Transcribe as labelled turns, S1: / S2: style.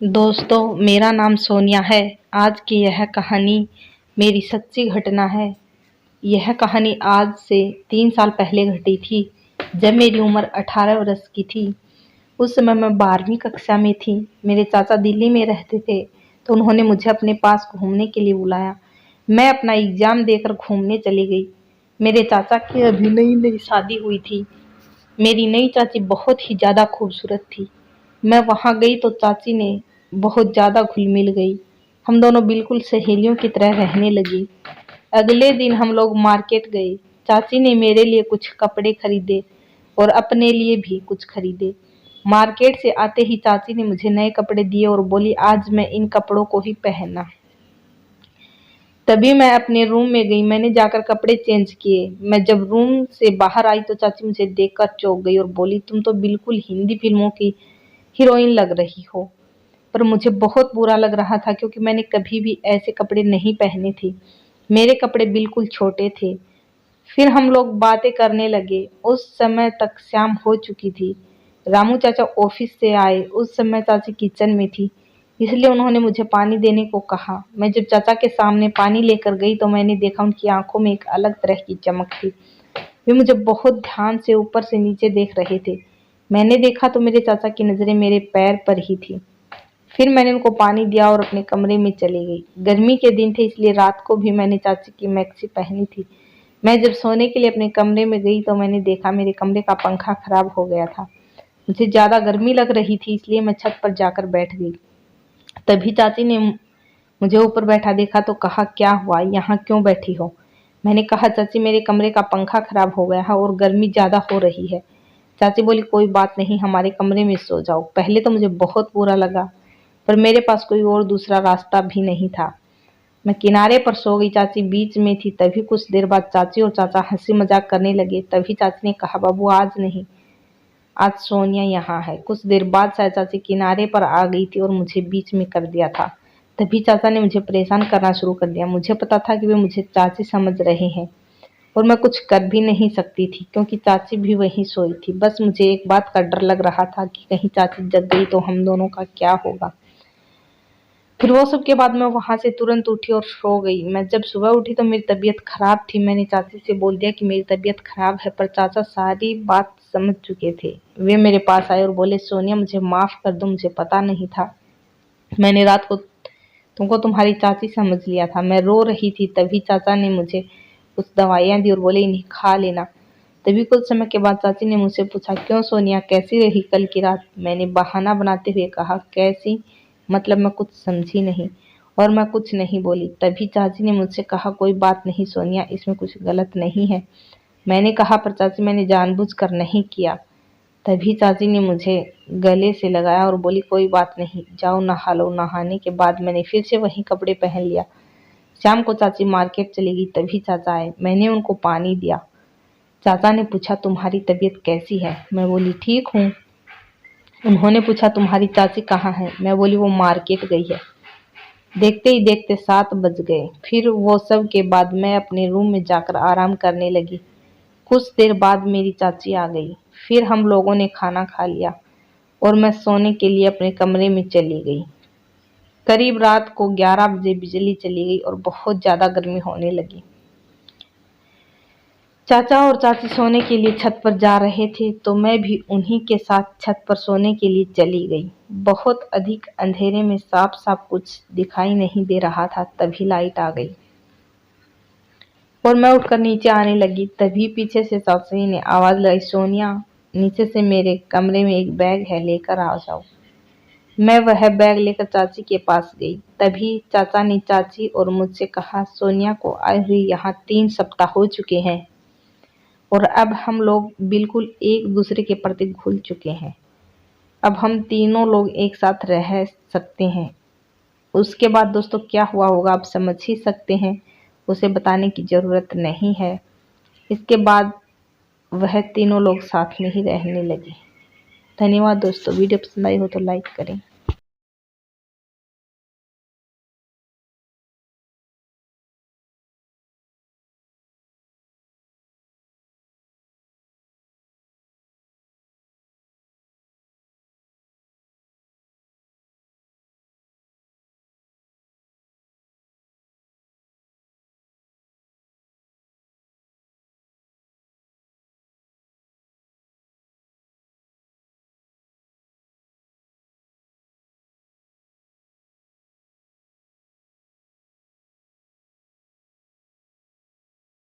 S1: दोस्तों, मेरा नाम सोनिया है। आज की यह कहानी मेरी सच्ची घटना है। यह कहानी आज से 3 साल पहले घटी थी, जब मेरी उम्र 18 वर्ष की थी। उस समय मैं 12वीं कक्षा में थी। मेरे चाचा दिल्ली में रहते थे, तो उन्होंने मुझे अपने पास घूमने के लिए बुलाया। मैं अपना एग्ज़ाम देकर घूमने चली गई। मेरे चाचा की अभी नई-नई शादी हुई थी। मेरी नई चाची बहुत ही ज़्यादा खूबसूरत थी। मैं वहाँ गई तो चाची ने बहुत ज़्यादा घुल-मिल गई। हम दोनों बिल्कुल सहेलियों की तरह रहने लगी। अगले दिन हम लोग मार्केट गए। चाची ने मेरे लिए कुछ कपड़े खरीदे और अपने लिए भी कुछ खरीदे। मार्केट से आते ही चाची ने मुझे नए कपड़े दिए और बोली, आज मैं इन कपड़ों को ही पहनना। तभी मैं अपने रूम में गई। मैंने जाकर कपड़े चेंज किए। मैं जब रूम से बाहर आई तो चाची मुझे देखकर चौंक गई और बोली, तुम तो बिल्कुल हिंदी फिल्मों की हीरोइन लग रही हो। पर मुझे बहुत बुरा लग रहा था, क्योंकि मैंने कभी भी ऐसे कपड़े नहीं पहने थे। मेरे कपड़े बिल्कुल छोटे थे। फिर हम लोग बातें करने लगे। उस समय तक शाम हो चुकी थी। रामू चाचा ऑफिस से आए। उस समय चाची किचन में थी, इसलिए उन्होंने मुझे पानी देने को कहा। मैं जब चाचा के सामने पानी लेकर गई तो मैंने देखा उनकी आंखों में एक अलग तरह की चमक थी। वे मुझे बहुत ध्यान से ऊपर से नीचे देख रहे थे। मैंने देखा तो मेरे चाचा की नजरें मेरे पैर पर ही थी। फिर मैंने उनको पानी दिया और अपने कमरे में चली गई। गर्मी के दिन थे, इसलिए रात को भी मैंने चाची की मैक्सी पहनी थी। मैं जब सोने के लिए अपने कमरे में गई तो मैंने देखा मेरे कमरे का पंखा खराब हो गया था। मुझे ज़्यादा गर्मी लग रही थी, इसलिए मैं छत पर जाकर बैठ गई। तभी चाची ने मुझे ऊपर बैठा देखा तो कहा, क्या हुआ, यहाँ क्यों बैठी हो? मैंने कहा, चाची मेरे कमरे का पंखा खराब हो गया है और गर्मी ज़्यादा हो रही है। चाची बोली, कोई बात नहीं, हमारे कमरे में सो जाओ। पहले तो मुझे बहुत बुरा लगा, पर मेरे पास कोई और दूसरा रास्ता भी नहीं था। मैं किनारे पर सो गई। चाची बीच में थी। तभी कुछ देर बाद चाची और चाचा हंसी मजाक करने लगे। तभी चाची ने कहा, बाबू आज नहीं, आज सोनिया यहाँ है। कुछ देर बाद शायद चाची किनारे पर आ गई थी और मुझे बीच में कर दिया था। तभी चाचा ने मुझे परेशान करना शुरू कर दिया। मुझे पता था कि वे मुझे चाची समझ रहे हैं और मैं कुछ कर भी नहीं सकती थी, क्योंकि चाची भी वहीं सोई थी। बस मुझे एक बात का डर लग रहा था कि कहीं चाची जग गई तो हम दोनों का क्या होगा। फिर वो सब के बाद मैं वहां से तुरंत उठी और सो गई। मैं जब सुबह उठी तो मेरी तबीयत खराब थी। मैंने चाची से बोल दिया कि मेरी तबीयत खराब है, पर चाचा सारी बात समझ चुके थे। वे मेरे पास आए और बोले, सोनिया मुझे माफ कर दो, मुझे पता नहीं था। मैंने रात को तुमको तुम्हारी चाची समझ लिया था। मैं रो रही थी। तभी चाचा ने मुझे कुछ दवाइयाँ दी और बोले, इन्हें खा लेना। तभी कुछ समय के बाद चाची ने मुझसे पूछा, क्यों सोनिया, कैसी रही कल की रात? मैंने बहाना बनाते हुए कहा, कैसी मतलब? मैं कुछ समझी नहीं और मैं कुछ नहीं बोली। तभी चाची ने मुझसे कहा, कोई बात नहीं सोनिया, इसमें कुछ गलत नहीं है। मैंने कहा, पर चाची मैंने जानबूझकर नहीं किया। तभी चाची ने मुझे गले से लगाया और बोली, कोई बात नहीं, जाओ नहा लो। नहाने के बाद मैंने फिर से वही कपड़े पहन लिया। शाम को चाची मार्केट चली गई। तभी चाचा आए। मैंने उनको पानी दिया। चाचा ने पूछा, तुम्हारी तबीयत कैसी है? मैं बोली, ठीक हूँ। उन्होंने पूछा, तुम्हारी चाची कहाँ है? मैं बोली, वो मार्केट गई है। देखते ही देखते 7 बज गए। फिर वो सब के बाद मैं अपने रूम में जाकर आराम करने लगी। कुछ देर बाद मेरी चाची आ गई। फिर हम लोगों ने खाना खा लिया और मैं सोने के लिए अपने कमरे में चली गई। करीब रात को 11 बजे बिजली चली गई और बहुत ज़्यादा गर्मी होने लगी। चाचा और चाची सोने के लिए छत पर जा रहे थे, तो मैं भी उन्हीं के साथ छत पर सोने के लिए चली गई। बहुत अधिक अंधेरे में साफ साफ कुछ दिखाई नहीं दे रहा था। तभी लाइट आ गई और मैं उठकर नीचे आने लगी। तभी पीछे से चाची ने आवाज लगाई, सोनिया, नीचे से मेरे कमरे में एक बैग है, लेकर आ जाओ। मैं वह बैग लेकर चाची के पास गई। तभी चाचा ने चाची और मुझसे कहा, सोनिया को आए हुए यहाँ 3 सप्ताह हो चुके हैं और अब हम लोग बिल्कुल एक दूसरे के प्रति घुल चुके हैं। अब हम तीनों लोग एक साथ रह सकते हैं। उसके बाद दोस्तों क्या हुआ होगा आप समझ ही सकते हैं। उसे बताने की ज़रूरत नहीं है। इसके बाद वह तीनों लोग साथ में ही रहने लगे। धन्यवाद दोस्तों। वीडियो पसंद आई हो तो लाइक करें।